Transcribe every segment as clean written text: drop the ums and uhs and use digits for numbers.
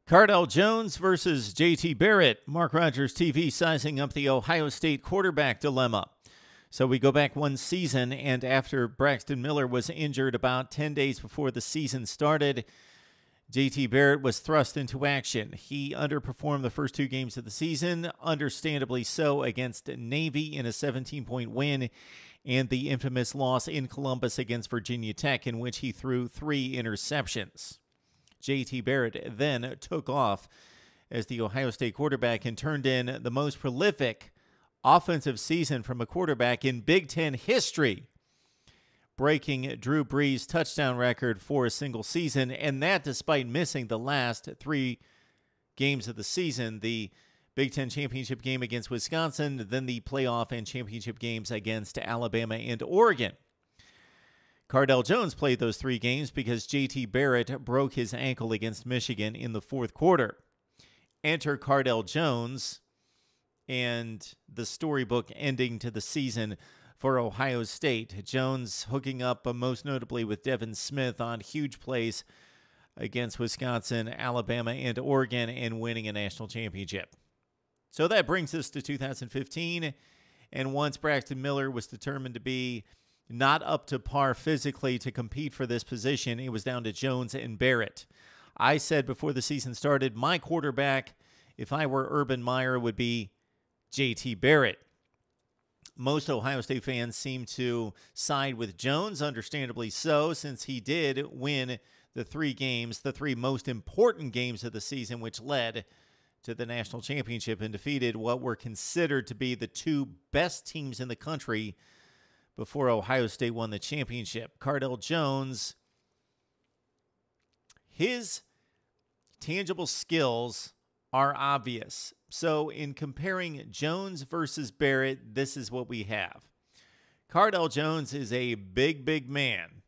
Cardale Jones versus JT Barrett. Mark Rogers TV sizing up the Ohio State quarterback dilemma. So we go back one season, and after Braxton Miller was injured about 10 days before the season started, JT Barrett was thrust into action. He underperformed the first two games of the season, understandably so, against Navy in a 17-point win and the infamous loss in Columbus against Virginia Tech, in which he threw 3 interceptions. JT Barrett then took off as the Ohio State quarterback and turned in the most prolific offensive season from a quarterback in Big Ten history, breaking Drew Brees' touchdown record for a single season, and that despite missing the last 3 games of the season, the Big Ten championship game against Wisconsin, then the playoff and championship games against Alabama and Oregon. Cardale Jones played those 3 games because JT Barrett broke his ankle against Michigan in the fourth quarter. Enter Cardale Jones and the storybook ending to the season for Ohio State. Jones hooking up most notably with Devin Smith on huge plays against Wisconsin, Alabama, and Oregon, and winning a national championship. So that brings us to 2015, and once Braxton Miller was determined to be not up to par physically to compete for this position, it was down to Jones and Barrett. I said before the season started, my quarterback, if I were Urban Meyer, would be JT Barrett. Most Ohio State fans seem to side with Jones, understandably so, since he did win the 3 games, the 3 most important games of the season, which led to the national championship, and defeated what were considered to be the 2 best teams in the country before Ohio State won the championship. Cardale Jones, his tangible skills are obvious. So in comparing Jones versus Barrett, this is what we have. Cardale Jones is a big, big man.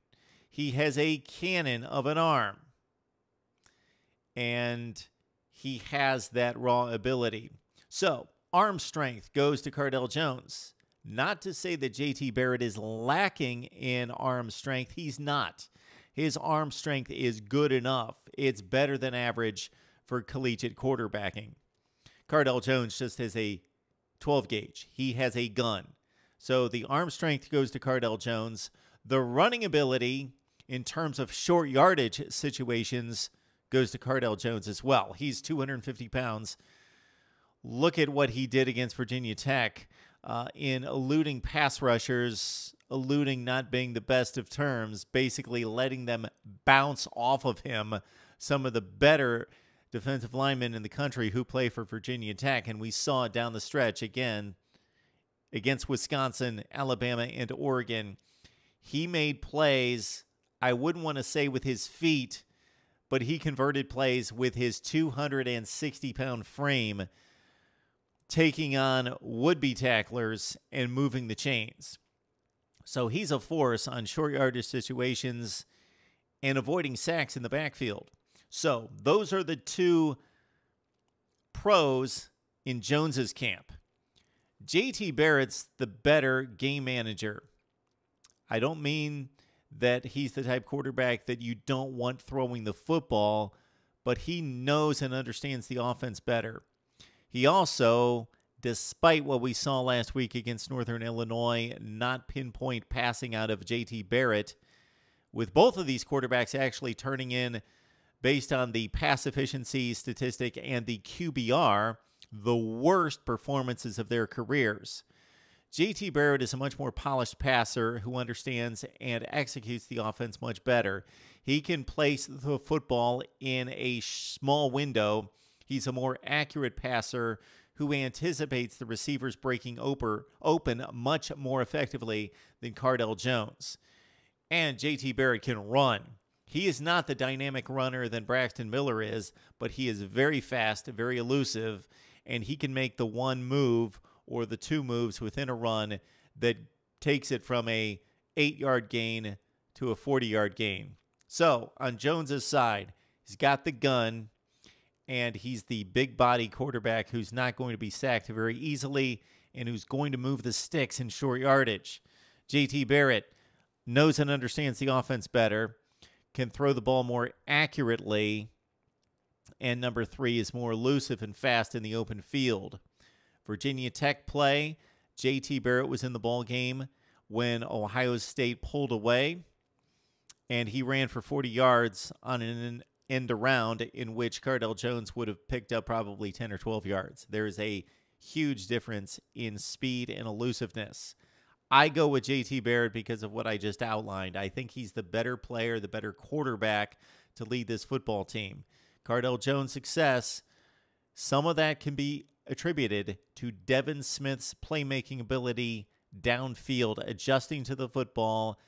He has a cannon of an arm, and he has that raw ability. So arm strength goes to Cardale Jones. Not to say that JT Barrett is lacking in arm strength. He's not. His arm strength is good enough. It's better than average for collegiate quarterbacking. Cardale Jones just has a 12 gauge. He has a gun. So the arm strength goes to Cardale Jones. The running ability in terms of short yardage situations goes to Cardale Jones as well. He's 250 pounds. Look at what he did against Virginia Tech. In eluding pass rushers, eluding not being the best of terms, basically letting them bounce off of him, some of the better defensive linemen in the country who play for Virginia Tech. And we saw it down the stretch again against Wisconsin, Alabama, and Oregon. He made plays, I wouldn't want to say with his feet, but he converted plays with his 260-pound frame, taking on would-be tacklers and moving the chains. So he's a force on short yardage situations and avoiding sacks in the backfield. So those are the 2 pros in Jones's camp. JT Barrett's the better game manager. I don't mean that he's the type quarterback that you don't want throwing the football, but he knows and understands the offense better. He also, despite what we saw last week against Northern Illinois, not pinpoint passing out of JT Barrett, with both of these quarterbacks actually turning in, based on the pass efficiency statistic and the QBR, the worst performances of their careers. JT Barrett is a much more polished passer who understands and executes the offense much better. He can place the football in a small window. He's a more accurate passer who anticipates the receivers breaking open much more effectively than Cardale Jones. And JT Barrett can run. He is not the dynamic runner that Braxton Miller is, but he is very fast, very elusive, and he can make the one move or the 2 moves within a run that takes it from a 8-yard gain to a 40-yard gain. So on Jones's side, he's got the gun, and he's the big body quarterback who's not going to be sacked very easily and who's going to move the sticks in short yardage. JT Barrett knows and understands the offense better, can throw the ball more accurately, and number 3 is more elusive and fast in the open field. Virginia Tech play, J.T. Barrett was in the ball game when Ohio State pulled away, and he ran for 40 yards on an end around in which Cardale Jones would have picked up probably 10 or 12 yards. There is a huge difference in speed and elusiveness. I go with J.T. Barrett because of what I just outlined. I think he's the better player, the better quarterback to lead this football team. Cardale Jones' success, some of that can be attributed to Devin Smith's playmaking ability downfield, adjusting to the football,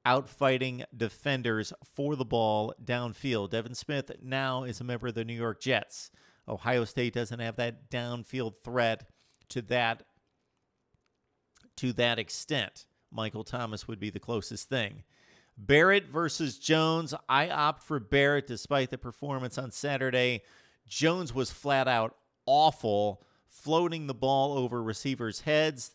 outfighting defenders for the ball downfield. Devin Smith now is a member of the New York Jets. Ohio State doesn't have that downfield threat to that extent. Michael Thomas would be the closest thing. Barrett versus Jones. I opt for Barrett despite the performance on Saturday. Jones was flat out awful, floating the ball over receivers' heads.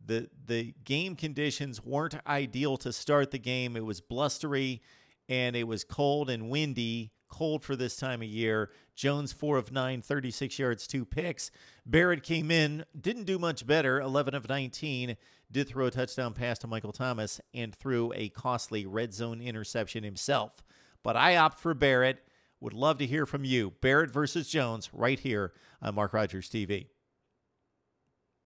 The game conditions weren't ideal to start the game. It was blustery, and it was cold and windy, cold for this time of year. Jones, 4 of 9, 36 yards, 2 picks. Barrett came in, didn't do much better, 11 of 19, did throw a touchdown pass to Michael Thomas, and threw a costly red zone interception himself. But I opt for Barrett. Would love to hear from you. Barrett versus Jones right here on Mark Rogers TV.